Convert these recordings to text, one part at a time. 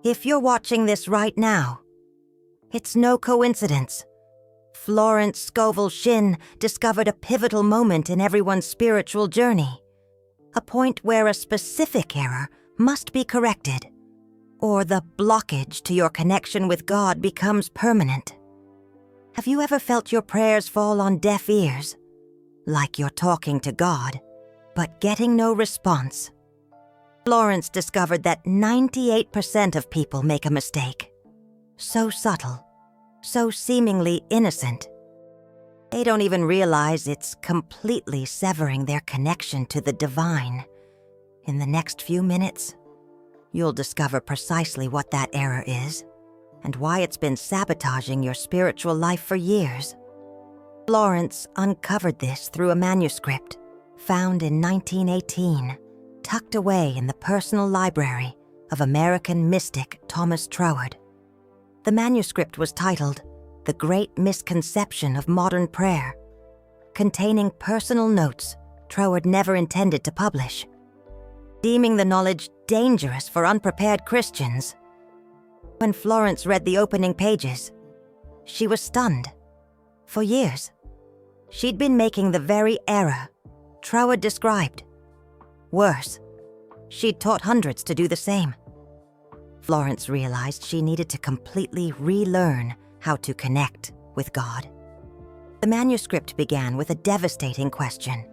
If you're watching this right now, it's no coincidence. Florence Scovel Shinn discovered a pivotal moment in everyone's spiritual journey. A point where a specific error must be corrected, or the blockage to your connection with God becomes permanent. Have you ever felt your prayers fall on deaf ears? Like you're talking to God, but getting no response? Florence discovered that 98% of people make a mistake. So subtle, so seemingly innocent. They don't even realize it's completely severing their connection to the divine. In the next few minutes, you'll discover precisely what that error is and why it's been sabotaging your spiritual life for years. Florence uncovered this through a manuscript found in 1918, tucked away in the personal library of American mystic Thomas Troward. The manuscript was titled The Great Misconception of Modern Prayer, containing personal notes Troward never intended to publish. Deeming the knowledge dangerous for unprepared Christians, when Florence read the opening pages, she was stunned. For years, she'd been making the very error Troward described. Worse, she'd taught hundreds to do the same. Florence realized she needed to completely relearn how to connect with God. The manuscript began with a devastating question.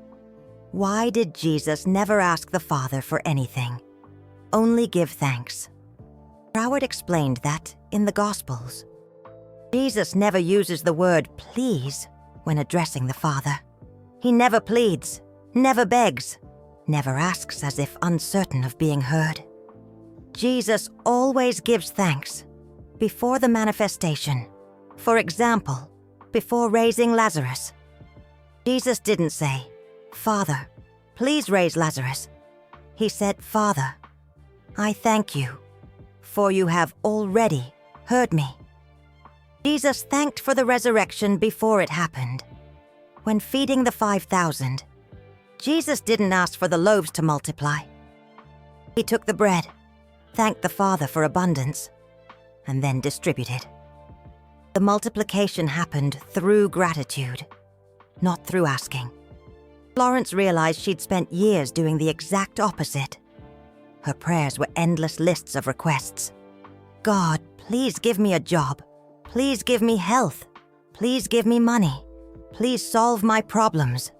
Why did Jesus never ask the Father for anything, only give thanks? Troward explained that in the Gospels, Jesus never uses the word please when addressing the Father. He never pleads, never begs, never asks as if uncertain of being heard. Jesus always gives thanks before the manifestation. For example, before raising Lazarus. Jesus didn't say, "Father, please raise Lazarus." He said, "Father, I thank you, for you have already heard me." Jesus thanked for the resurrection before it happened. When feeding the 5,000, Jesus didn't ask for the loaves to multiply. He took the bread, thanked the Father for abundance, and then distributed. The multiplication happened through gratitude, not through asking. Florence realized she'd spent years doing the exact opposite. Her prayers were endless lists of requests. God, please give me a job. Please give me health. Please give me money. Please solve my problems.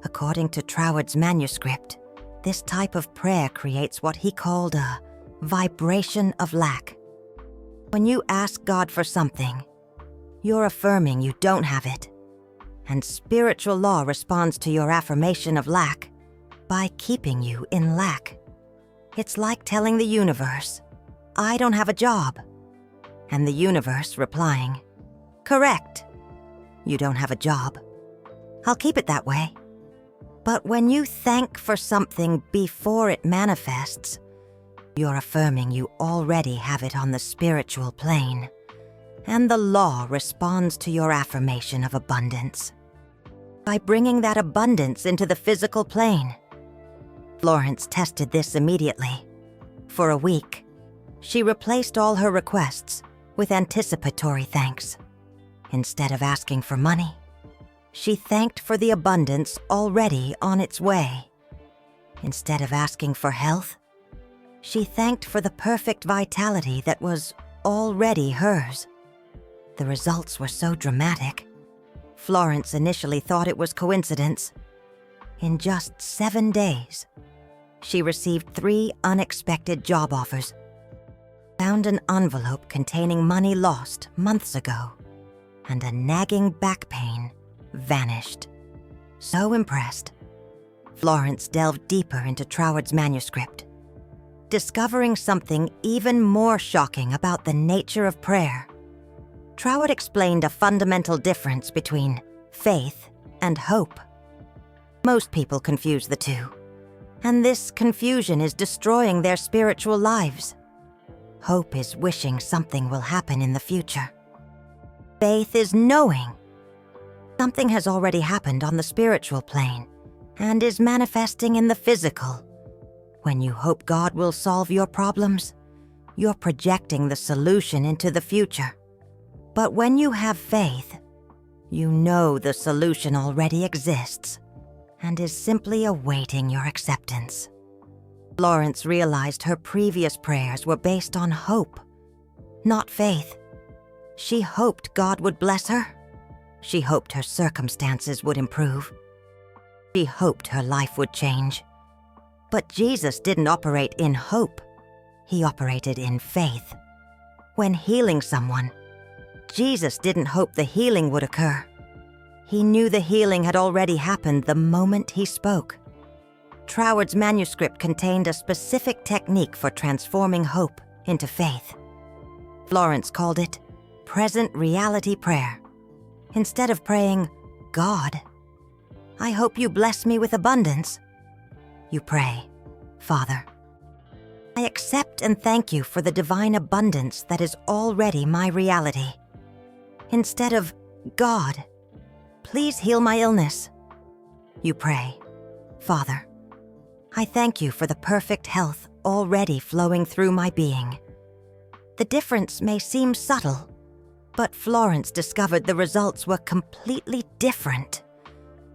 According to Troward's manuscript, this type of prayer creates what he called a vibration of lack. When you ask God for something, you're affirming you don't have it. And spiritual law responds to your affirmation of lack by keeping you in lack. It's like telling the universe, "I don't have a job." And the universe replying, "Correct. You don't have a job. I'll keep it that way." But when you thank for something before it manifests, you're affirming you already have it on the spiritual plane. And the law responds to your affirmation of abundance by bringing that abundance into the physical plane. Florence tested this immediately. For a week, she replaced all her requests with anticipatory thanks. Instead of asking for money, she thanked for the abundance already on its way. Instead of asking for health, she thanked for the perfect vitality that was already hers. The results were so dramatic, Florence initially thought it was coincidence. In just 7 days, she received 3 unexpected job offers, found an envelope containing money lost months ago, and a nagging back pain vanished. So impressed, Florence delved deeper into Troward's manuscript, discovering something even more shocking about the nature of prayer. Troward explained a fundamental difference between faith and hope. Most people confuse the two, and this confusion is destroying their spiritual lives. Hope is wishing something will happen in the future. Faith is knowing something has already happened on the spiritual plane and is manifesting in the physical. When you hope God will solve your problems, you're projecting the solution into the future. But when you have faith, you know the solution already exists and is simply awaiting your acceptance. Florence realized her previous prayers were based on hope, not faith. She hoped God would bless her. She hoped her circumstances would improve. She hoped her life would change. But Jesus didn't operate in hope. He operated in faith. When healing someone, Jesus didn't hope the healing would occur. He knew the healing had already happened the moment he spoke. Troward's manuscript contained a specific technique for transforming hope into faith. Florence called it present reality prayer. Instead of praying, "God, I hope you bless me with abundance," you pray, "Father, I accept and thank you for the divine abundance that is already my reality." Instead of, "God, please heal my illness," you pray, "Father, I thank you for the perfect health already flowing through my being." The difference may seem subtle, but Florence discovered the results were completely different.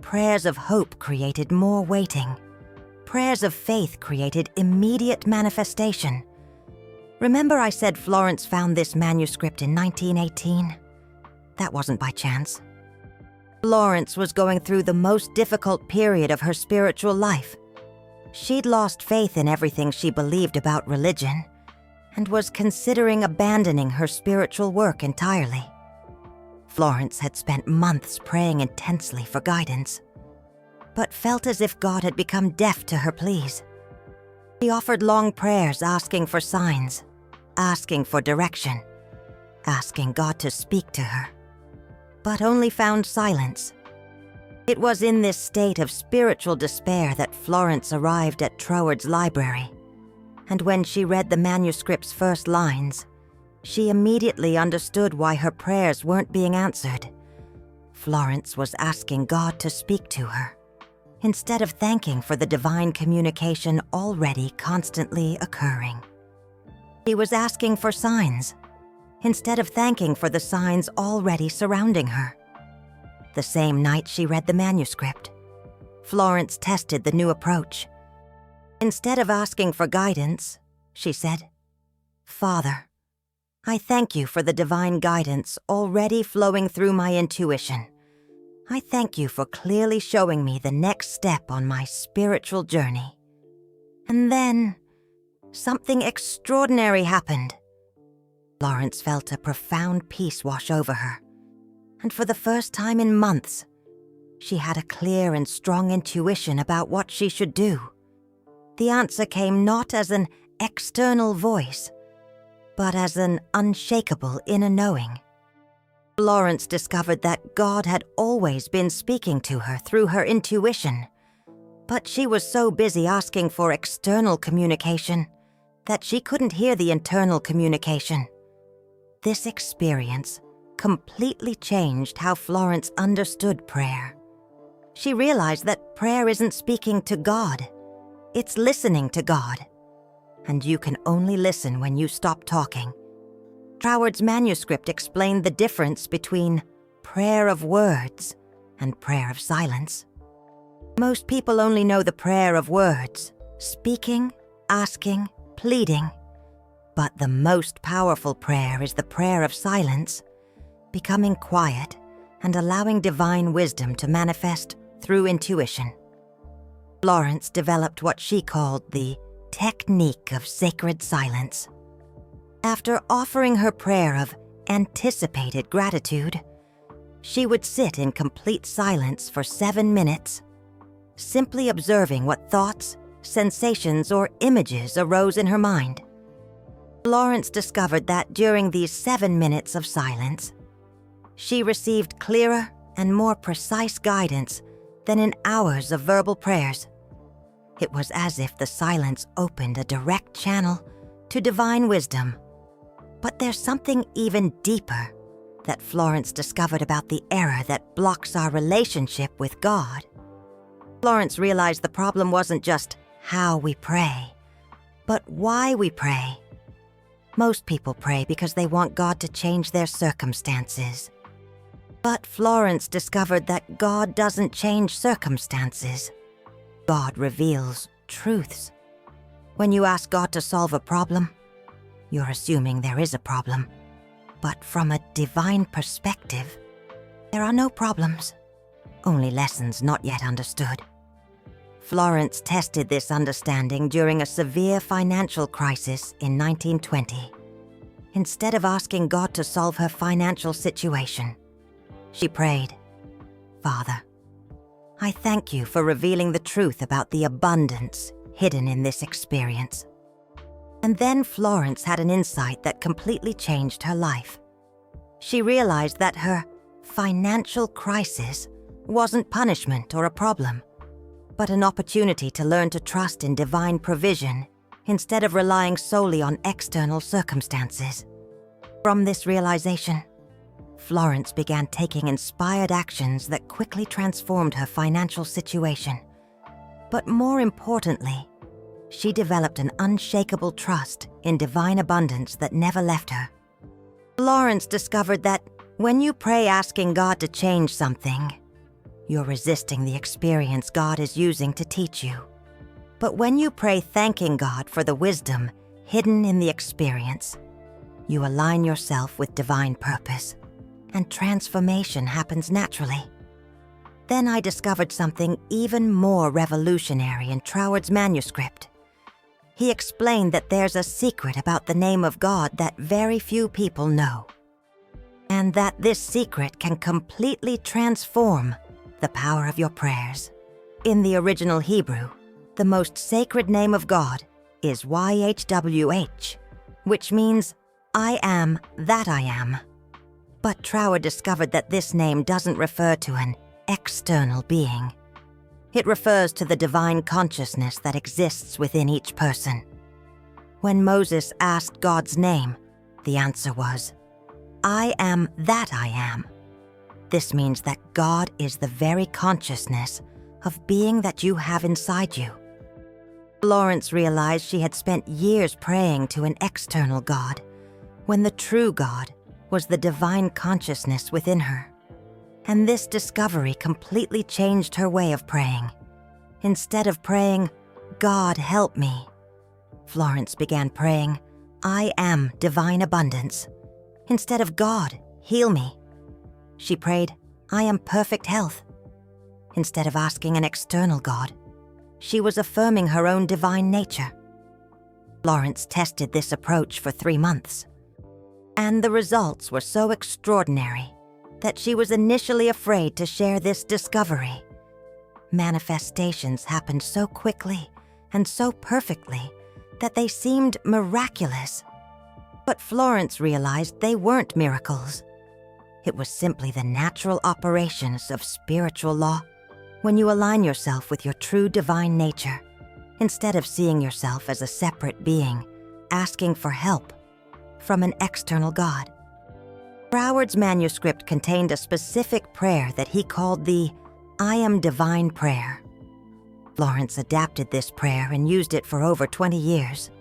Prayers of hope created more waiting. Prayers of faith created immediate manifestation. Remember I said Florence found this manuscript in 1918? That wasn't by chance. Florence was going through the most difficult period of her spiritual life. She'd lost faith in everything she believed about religion and was considering abandoning her spiritual work entirely. Florence had spent months praying intensely for guidance, but felt as if God had become deaf to her pleas. She offered long prayers asking for signs, asking for direction, asking God to speak to her, but only found silence. It was in this state of spiritual despair that Florence arrived at Troward's library, and when she read the manuscript's first lines, she immediately understood why her prayers weren't being answered. Florence was asking God to speak to her, instead of thanking for the divine communication already constantly occurring. She was asking for signs, instead of thanking for the signs already surrounding her. The same night she read the manuscript, Florence tested the new approach. Instead of asking for guidance, she said, "Father, I thank you for the divine guidance already flowing through my intuition. I thank you for clearly showing me the next step on my spiritual journey." And then, something extraordinary happened. Florence felt a profound peace wash over her, and for the first time in months, she had a clear and strong intuition about what she should do. The answer came not as an external voice, but as an unshakable inner knowing. Florence discovered that God had always been speaking to her through her intuition, but she was so busy asking for external communication that she couldn't hear the internal communication. This experience completely changed how Florence understood prayer. She realized that prayer isn't speaking to God, it's listening to God. And you can only listen when you stop talking. Troward's manuscript explained the difference between prayer of words and prayer of silence. Most people only know the prayer of words, speaking, asking, pleading. But the most powerful prayer is the prayer of silence, becoming quiet and allowing divine wisdom to manifest through intuition. Florence developed what she called the technique of sacred silence. After offering her prayer of anticipated gratitude, she would sit in complete silence for 7 minutes, simply observing what thoughts, sensations, or images arose in her mind. Florence discovered that during these 7 minutes of silence, she received clearer and more precise guidance than in hours of verbal prayers. It was as if the silence opened a direct channel to divine wisdom. But there's something even deeper that Florence discovered about the error that blocks our relationship with God. Florence realized the problem wasn't just how we pray, but why we pray. Most people pray because they want God to change their circumstances. But Florence discovered that God doesn't change circumstances. God reveals truths. When you ask God to solve a problem, you're assuming there is a problem. But from a divine perspective, there are no problems, only lessons not yet understood. Florence tested this understanding during a severe financial crisis in 1920. Instead of asking God to solve her financial situation, she prayed, "Father, I thank you for revealing the truth about the abundance hidden in this experience." And then Florence had an insight that completely changed her life. She realized that her financial crisis wasn't punishment or a problem, but an opportunity to learn to trust in divine provision instead of relying solely on external circumstances. From this realization, Florence began taking inspired actions that quickly transformed her financial situation. But more importantly, she developed an unshakable trust in divine abundance that never left her. Florence discovered that when you pray asking God to change something, you're resisting the experience God is using to teach you. But when you pray thanking God for the wisdom hidden in the experience, you align yourself with divine purpose, and transformation happens naturally. Then I discovered something even more revolutionary in Troward's manuscript. He explained that there's a secret about the name of God that very few people know, and that this secret can completely transform the power of your prayers. In the original Hebrew, the most sacred name of God is YHWH, which means I am that I am. But Troward discovered that this name doesn't refer to an external being. It refers to the divine consciousness that exists within each person. When Moses asked God's name, the answer was, I am that I am. This means that God is the very consciousness of being that you have inside you. Florence realized she had spent years praying to an external God, when the true God was the divine consciousness within her. And this discovery completely changed her way of praying. Instead of praying, God help me, Florence began praying, I am divine abundance. Instead of God, heal me, she prayed, I am perfect health. Instead of asking an external God, she was affirming her own divine nature. Florence tested this approach for 3 months, and the results were so extraordinary that she was initially afraid to share this discovery. Manifestations happened so quickly and so perfectly that they seemed miraculous. But Florence realized they weren't miracles. It was simply the natural operations of spiritual law when you align yourself with your true divine nature, instead of seeing yourself as a separate being, asking for help from an external God. Troward's manuscript contained a specific prayer that he called the I am divine prayer. Florence adapted this prayer and used it for over 20 years.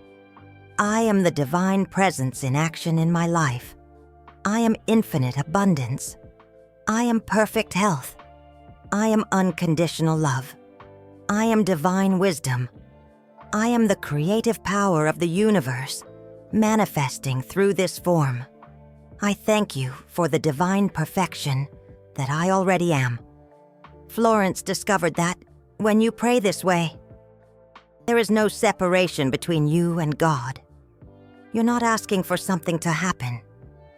I am the divine presence in action in my life. I am infinite abundance. I am perfect health. I am unconditional love. I am divine wisdom. I am the creative power of the universe, manifesting through this form. I thank you for the divine perfection that I already am. Florence discovered that when you pray this way, there is no separation between you and God. You're not asking for something to happen.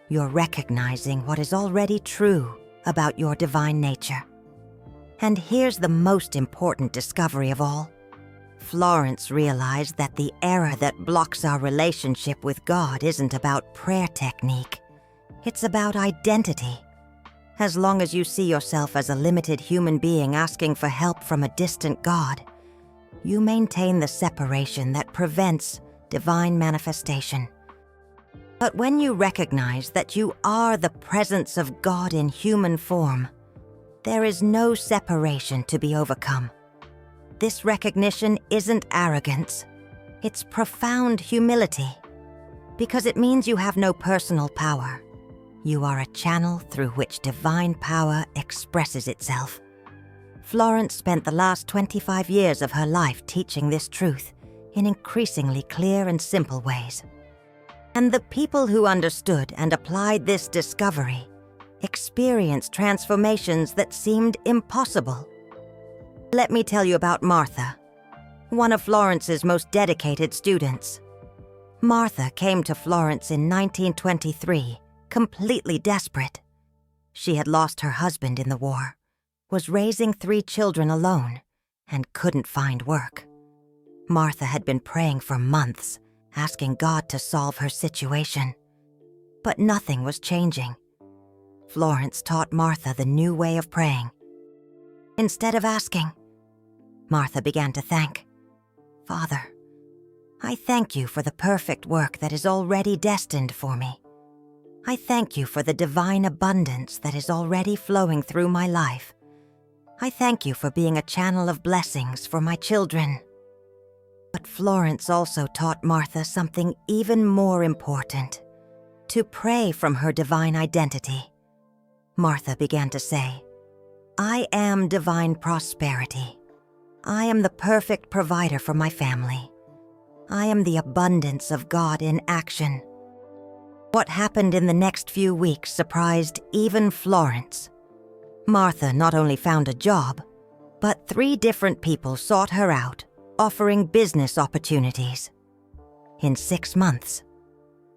You're recognizing what is already true about your divine nature. And here's the most important discovery of all. Florence realized that the error that blocks our relationship with God isn't about prayer technique. It's about identity. As long as you see yourself as a limited human being asking for help from a distant God, you maintain the separation that prevents divine manifestation. But when you recognize that you are the presence of God in human form, there is no separation to be overcome. This recognition isn't arrogance, it's profound humility. because it means you have no personal power. You are a channel through which divine power expresses itself. Florence spent the last 25 years of her life teaching this truth in increasingly clear and simple ways. And the people who understood and applied this discovery experienced transformations that seemed impossible. Let me tell you about Martha, one of Florence's most dedicated students. Martha came to Florence in 1923, completely desperate. She had lost her husband in the war, was raising 3 children alone, and couldn't find work. Martha had been praying for months, asking God to solve her situation. But nothing was changing. Florence taught Martha the new way of praying. Instead of asking, Martha began to thank. Father, I thank you for the perfect work that is already destined for me. I thank you for the divine abundance that is already flowing through my life. I thank you for being a channel of blessings for my children. But Florence also taught Martha something even more important: to pray from her divine identity. Martha began to say, I am divine prosperity. I am the perfect provider for my family. I am the abundance of God in action. What happened in the next few weeks surprised even Florence. Martha not only found a job, but 3 different people sought her out, offering business opportunities. In 6 months,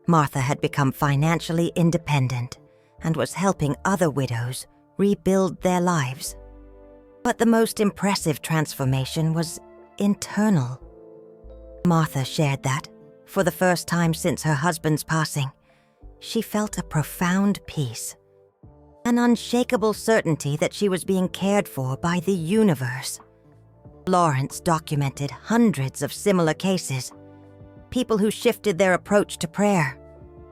Martha had become financially independent and was helping other widows rebuild their lives. But the most impressive transformation was internal. Martha shared that, for the first time since her husband's passing, she felt a profound peace, an unshakable certainty that she was being cared for by the universe. Florence documented hundreds of similar cases, people who shifted their approach to prayer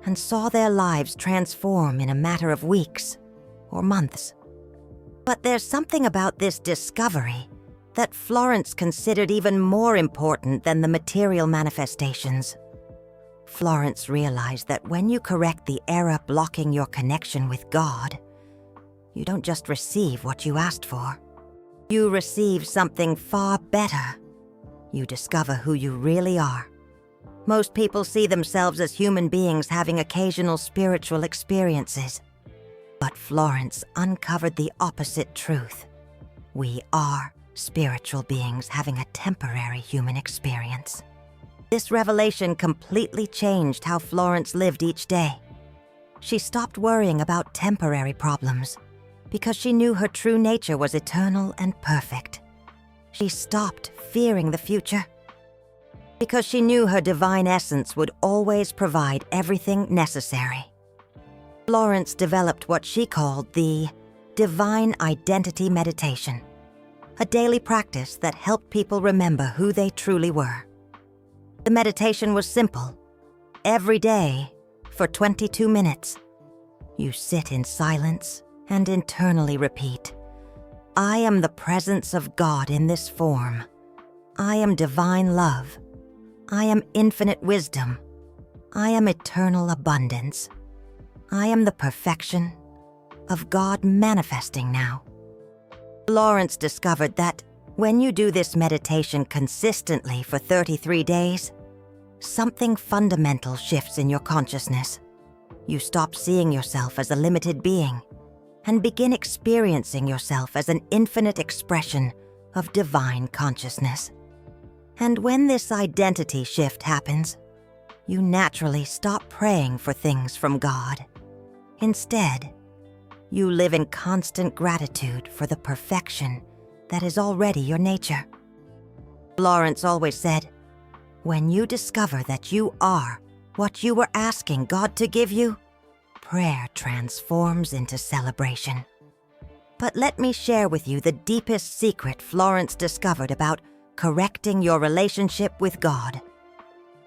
and saw their lives transform in a matter of weeks or months. But there's something about this discovery that Florence considered even more important than the material manifestations. Florence realized that when you correct the error blocking your connection with God, you don't just receive what you asked for. You receive something far better. You discover who you really are. Most people see themselves as human beings having occasional spiritual experiences. But Florence uncovered the opposite truth. We are spiritual beings having a temporary human experience. This revelation completely changed how Florence lived each day. She stopped worrying about temporary problems because she knew her true nature was eternal and perfect. She stopped fearing the future because she knew her divine essence would always provide everything necessary. Florence developed what she called the Divine Identity Meditation, a daily practice that helped people remember who they truly were. The meditation was simple. Every day, for 22 minutes, you sit in silence and internally repeat, I am the presence of God in this form. I am divine love. I am infinite wisdom. I am eternal abundance. I am the perfection of God manifesting now. Florence discovered that when you do this meditation consistently for 33 days, something fundamental shifts in your consciousness. You stop seeing yourself as a limited being and begin experiencing yourself as an infinite expression of divine consciousness. And when this identity shift happens, you naturally stop praying for things from God. Instead, you live in constant gratitude for the perfection that is already your nature. Florence always said, when you discover that you are what you were asking God to give you, prayer transforms into celebration. But let me share with you the deepest secret Florence discovered about correcting your relationship with God.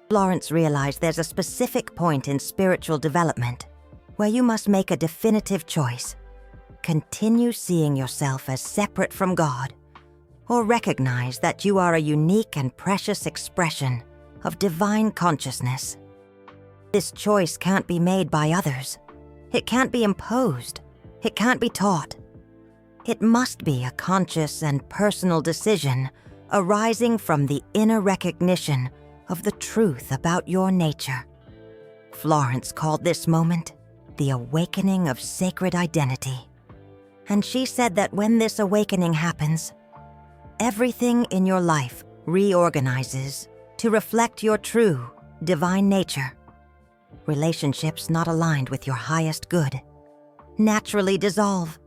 Florence realized there's a specific point in spiritual development where you must make a definitive choice. Continue seeing yourself as separate from God, or recognize that you are a unique and precious expression of divine consciousness. This choice can't be made by others. It can't be imposed. It can't be taught. It must be a conscious and personal decision arising from the inner recognition of the truth about your nature. Florence called this moment the awakening of sacred identity. And she said that when this awakening happens, everything in your life reorganizes to reflect your true, divine nature. Relationships not aligned with your highest good naturally dissolve.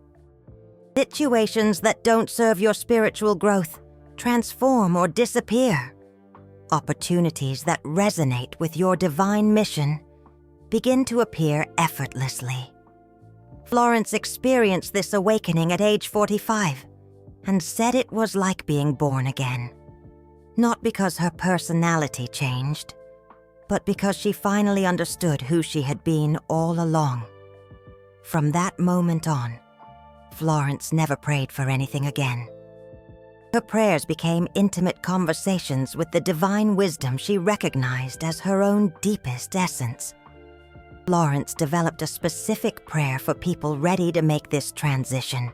Situations that don't serve your spiritual growth transform or disappear. Opportunities that resonate with your divine mission begin to appear effortlessly. Florence experienced this awakening at age 45 and said it was like being born again. Not because her personality changed, but because she finally understood who she had been all along. From that moment on, Florence never prayed for anything again. Her prayers became intimate conversations with the divine wisdom she recognized as her own deepest essence. Florence developed a specific prayer for people ready to make this transition.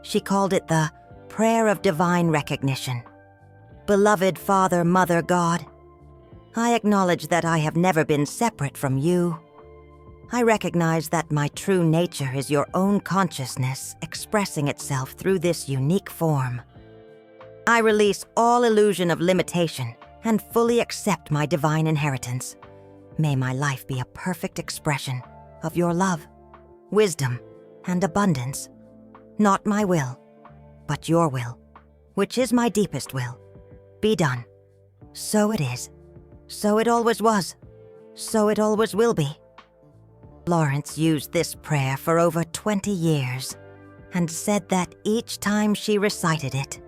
She called it the Prayer of Divine Recognition. Beloved Father, Mother, God, I acknowledge that I have never been separate from you. I recognize that my true nature is your own consciousness expressing itself through this unique form. I release all illusion of limitation and fully accept my divine inheritance. May my life be a perfect expression of your love, wisdom, and abundance. Not my will, but your will, which is my deepest will. Be done. So it is. So it always was. So it always will be. Florence used this prayer for over 20 years and said that each time she recited it,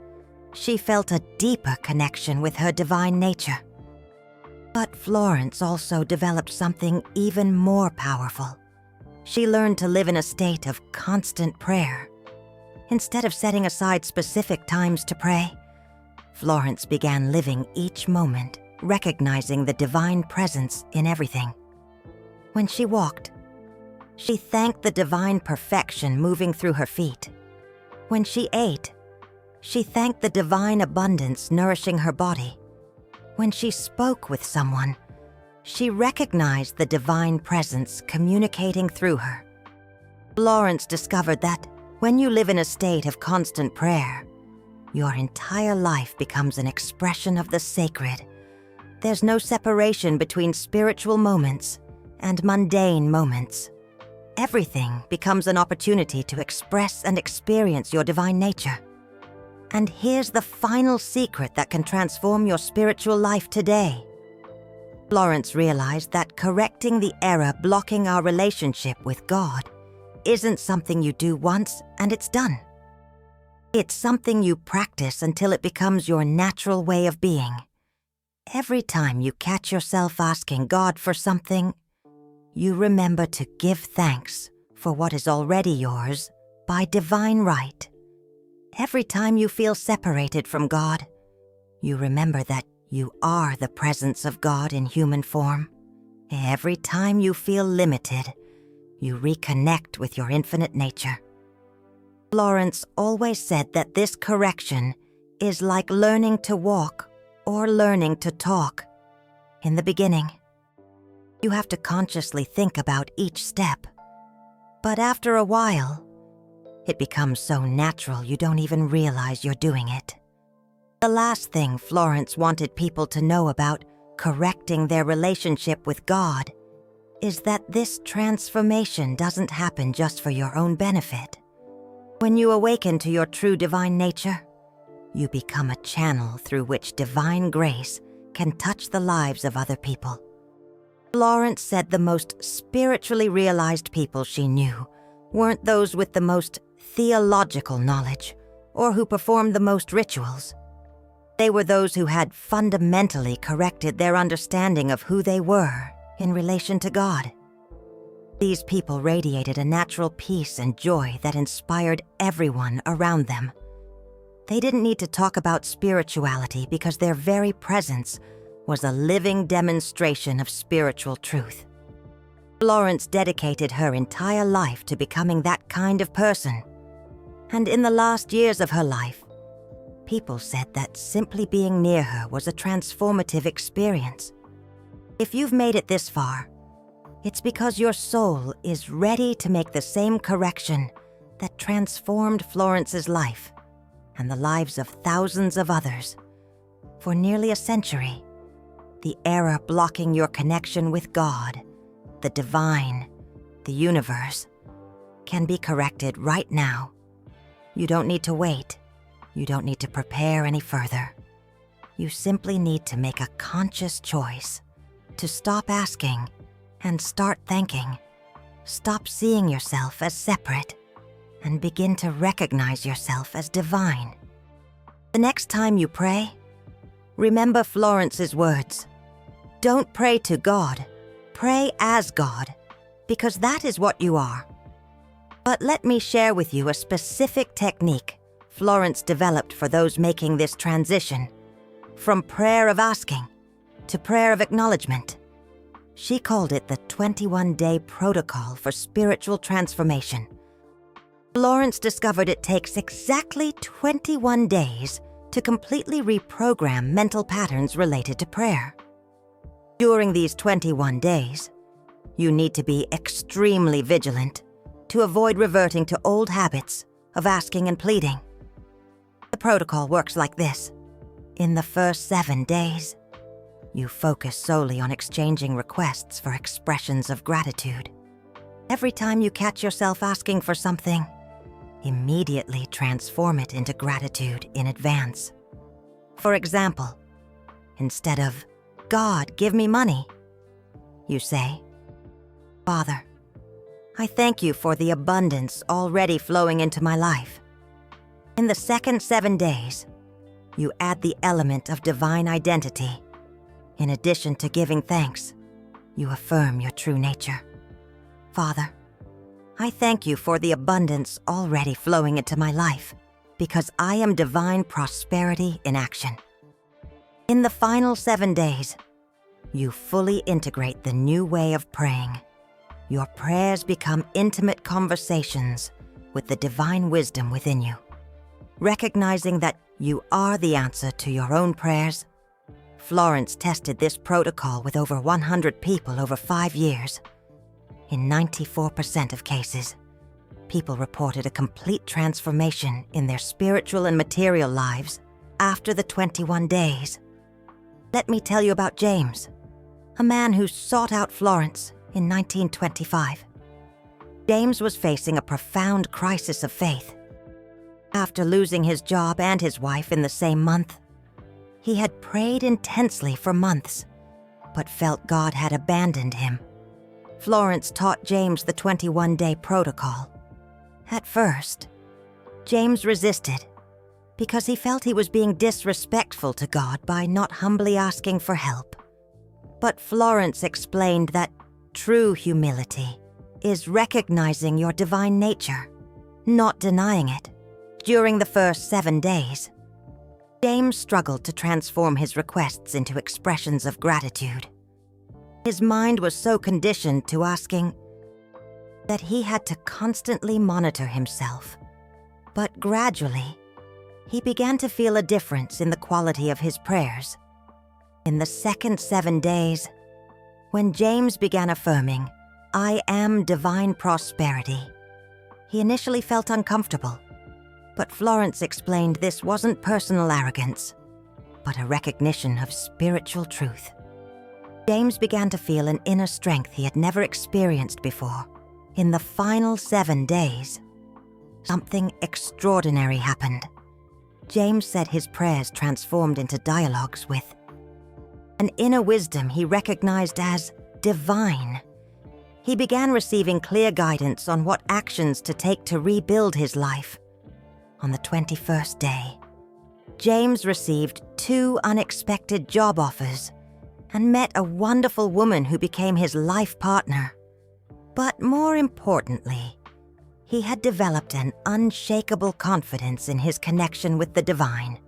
she felt a deeper connection with her divine nature. But Florence also developed something even more powerful. She learned to live in a state of constant prayer. Instead of setting aside specific times to pray, Florence began living each moment, recognizing the divine presence in everything. When she walked, she thanked the divine perfection moving through her feet. When she ate, she thanked the divine abundance nourishing her body. When she spoke with someone, she recognized the divine presence communicating through her. Florence discovered that when you live in a state of constant prayer, your entire life becomes an expression of the sacred. There's no separation between spiritual moments and mundane moments. Everything becomes an opportunity to express and experience your divine nature. And here's the final secret that can transform your spiritual life today. Florence realized that correcting the error blocking our relationship with God isn't something you do once and it's done. It's something you practice until it becomes your natural way of being. Every time you catch yourself asking God for something, you remember to give thanks for what is already yours by divine right. Every time you feel separated from God, you remember that you are the presence of God in human form. Every time you feel limited, you reconnect with your infinite nature. Florence always said that this correction is like learning to walk or learning to talk. In the beginning, you have to consciously think about each step. But after a while, it becomes so natural you don't even realize you're doing it. The last thing Florence wanted people to know about correcting their relationship with God is that this transformation doesn't happen just for your own benefit. When you awaken to your true divine nature, you become a channel through which divine grace can touch the lives of other people. Florence said the most spiritually realized people she knew weren't those with the most theological knowledge or who performed the most rituals. They were those who had fundamentally corrected their understanding of who they were in relation to God. These people radiated a natural peace and joy that inspired everyone around them. They didn't need to talk about spirituality because their very presence was a living demonstration of spiritual truth. Florence dedicated her entire life to becoming that kind of person. And in the last years of her life, people said that simply being near her was a transformative experience. If you've made it this far, it's because your soul is ready to make the same correction that transformed Florence's life and the lives of thousands of others. For nearly a century, the error blocking your connection with God, the divine, the universe, can be corrected right now. You don't need to wait. You don't need to prepare any further. You simply need to make a conscious choice to stop asking and start thanking. Stop seeing yourself as separate and begin to recognize yourself as divine. The next time you pray, remember Florence's words. Don't pray to God, pray as God, because that is what you are. But let me share with you a specific technique Florence developed for those making this transition, from prayer of asking to prayer of acknowledgement. She called it the 21-day protocol for spiritual transformation. Florence discovered it takes exactly 21 days to completely reprogram mental patterns related to prayer. During these 21 days, you need to be extremely vigilant to avoid reverting to old habits of asking and pleading. The protocol works like this. In the first 7 days, you focus solely on exchanging requests for expressions of gratitude. Every time you catch yourself asking for something, immediately transform it into gratitude in advance. For example, instead of, "God, give me money," you say, "Father, I thank you for the abundance already flowing into my life." In the second 7 days, you add the element of divine identity. In addition to giving thanks, you affirm your true nature. "Father, I thank you for the abundance already flowing into my life, because I am divine prosperity in action." In the final 7 days, you fully integrate the new way of praying. Your prayers become intimate conversations with the divine wisdom within you. Recognizing that you are the answer to your own prayers, Florence tested this protocol with over 100 people over 5 years. In 94% of cases, people reported a complete transformation in their spiritual and material lives after the 21 days. Let me tell you about James, a man who sought out Florence in 1925. James was facing a profound crisis of faith. After losing his job and his wife in the same month, he had prayed intensely for months, but felt God had abandoned him. Florence taught James the 21-day protocol. At first, James resisted because he felt he was being disrespectful to God by not humbly asking for help. But Florence explained that true humility is recognizing your divine nature, not denying it. During the first 7 days, James struggled to transform his requests into expressions of gratitude. His mind was so conditioned to asking that he had to constantly monitor himself. But gradually, he began to feel a difference in the quality of his prayers. In the second 7 days, when James began affirming, "I am divine prosperity," he initially felt uncomfortable. But Florence explained this wasn't personal arrogance, but a recognition of spiritual truth. James began to feel an inner strength he had never experienced before. In the final 7 days, something extraordinary happened. James said his prayers transformed into dialogues with an inner wisdom he recognized as divine. He began receiving clear guidance on what actions to take to rebuild his life. On the 21st day, James received 2 unexpected job offers and met a wonderful woman who became his life partner. But more importantly, he had developed an unshakable confidence in his connection with the divine.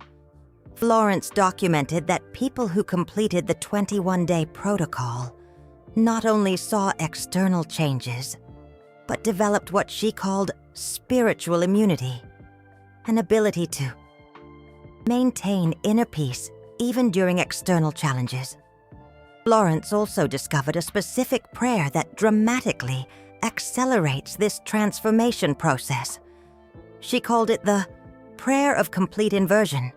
Florence documented that people who completed the 21-day protocol not only saw external changes, but developed what she called spiritual immunity, an ability to maintain inner peace even during external challenges. Florence also discovered a specific prayer that dramatically accelerates this transformation process. She called it the Prayer of Complete Inversion.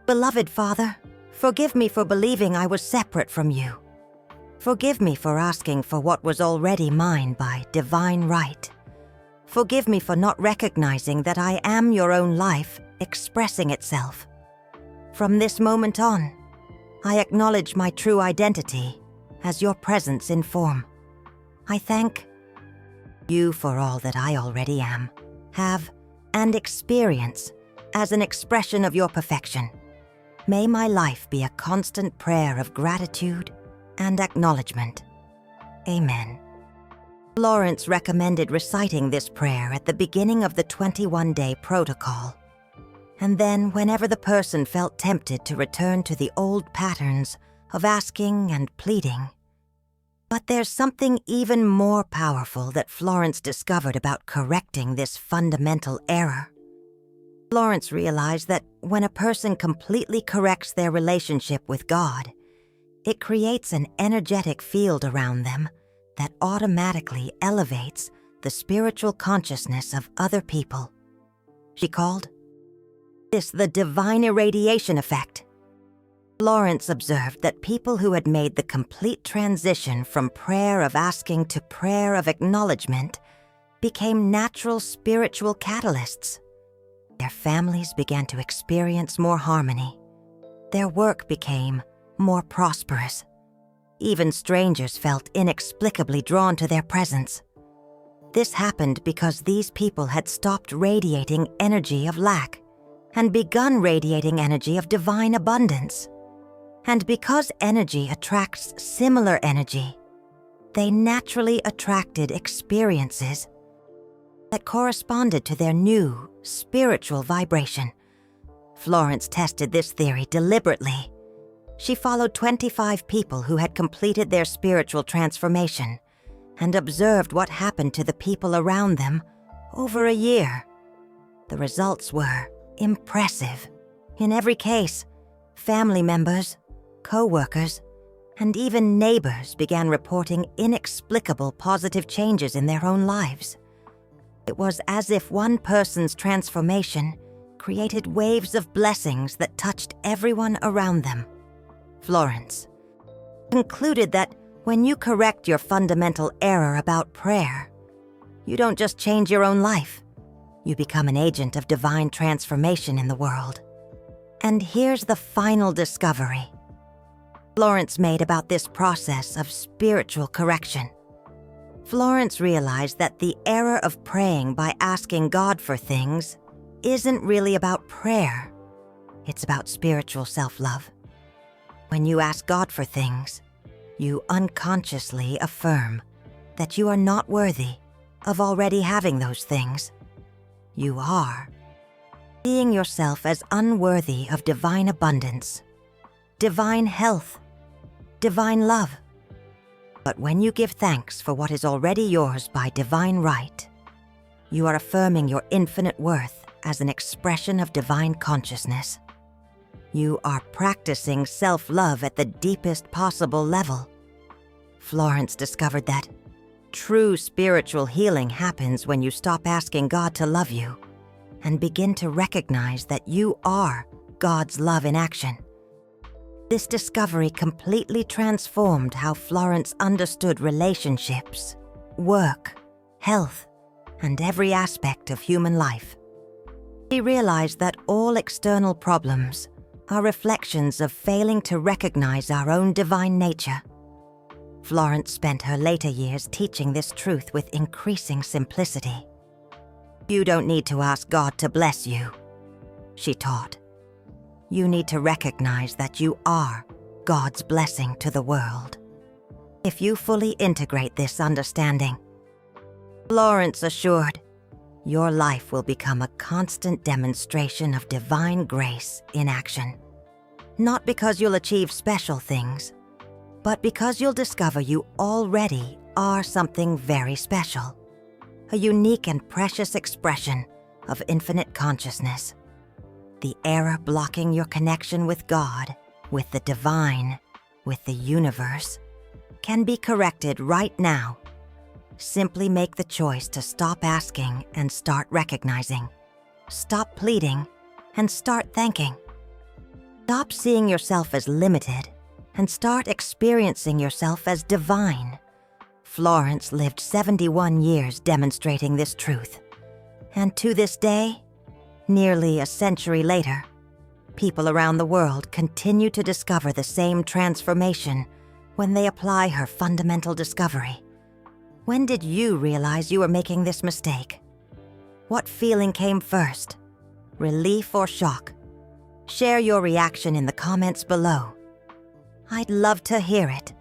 Beloved Father, forgive me for believing I was separate from you. Forgive me for asking for what was already mine by divine right. Forgive me for not recognizing that I am your own life expressing itself. From this moment on, I acknowledge my true identity as your presence in form. I thank you for all that I already am, have, and experience as an expression of your perfection. May my life be a constant prayer of gratitude and acknowledgement. Amen. Florence recommended reciting this prayer at the beginning of the 21-day protocol, and then whenever the person felt tempted to return to the old patterns of asking and pleading. But there's something even more powerful that Florence discovered about correcting this fundamental error. Florence realized that when a person completely corrects their relationship with God, it creates an energetic field around them that automatically elevates the spiritual consciousness of other people. She called this the divine irradiation effect. Florence observed that people who had made the complete transition from prayer of asking to prayer of acknowledgement became natural spiritual catalysts. Their families began to experience more harmony. Their work became more prosperous. Even strangers felt inexplicably drawn to their presence. This happened because these people had stopped radiating energy of lack and begun radiating energy of divine abundance. And because energy attracts similar energy, they naturally attracted experiences that corresponded to their new spiritual vibration. Florence tested this theory deliberately. She followed 25 people who had completed their spiritual transformation and observed what happened to the people around them over a year. The results were impressive. In every case, family members, co-workers, and even neighbors began reporting inexplicable positive changes in their own lives. It was as if one person's transformation created waves of blessings that touched everyone around them. Florence concluded that when you correct your fundamental error about prayer, you don't just change your own life, you become an agent of divine transformation in the world. And here's the final discovery Florence made about this process of spiritual correction. Florence realized that the error of praying by asking God for things isn't really about prayer. It's about spiritual self-love. When you ask God for things, you unconsciously affirm that you are not worthy of already having those things. You are seeing yourself as unworthy of divine abundance, divine health, divine love. But when you give thanks for what is already yours by divine right, you are affirming your infinite worth as an expression of divine consciousness. You are practicing self-love at the deepest possible level. Florence discovered that true spiritual healing happens when you stop asking God to love you and begin to recognize that you are God's love in action. This discovery completely transformed how Florence understood relationships, work, health, and every aspect of human life. She realized that all external problems are reflections of failing to recognize our own divine nature. Florence spent her later years teaching this truth with increasing simplicity. You don't need to ask God to bless you, she taught. You need to recognize that you are God's blessing to the world. If you fully integrate this understanding, Florence assured, your life will become a constant demonstration of divine grace in action. Not because you'll achieve special things, but because you'll discover you already are something very special, a unique and precious expression of infinite consciousness. The error blocking your connection with God, with the divine, with the universe, can be corrected right now. Simply make the choice to stop asking and start recognizing. Stop pleading and start thanking. Stop seeing yourself as limited and start experiencing yourself as divine. Florence lived 71 years demonstrating this truth. And to this day, nearly a century later, people around the world continue to discover the same transformation when they apply her fundamental discovery. When did you realize you were making this mistake? What feeling came first? Relief or shock? Share your reaction in the comments below. I'd love to hear it.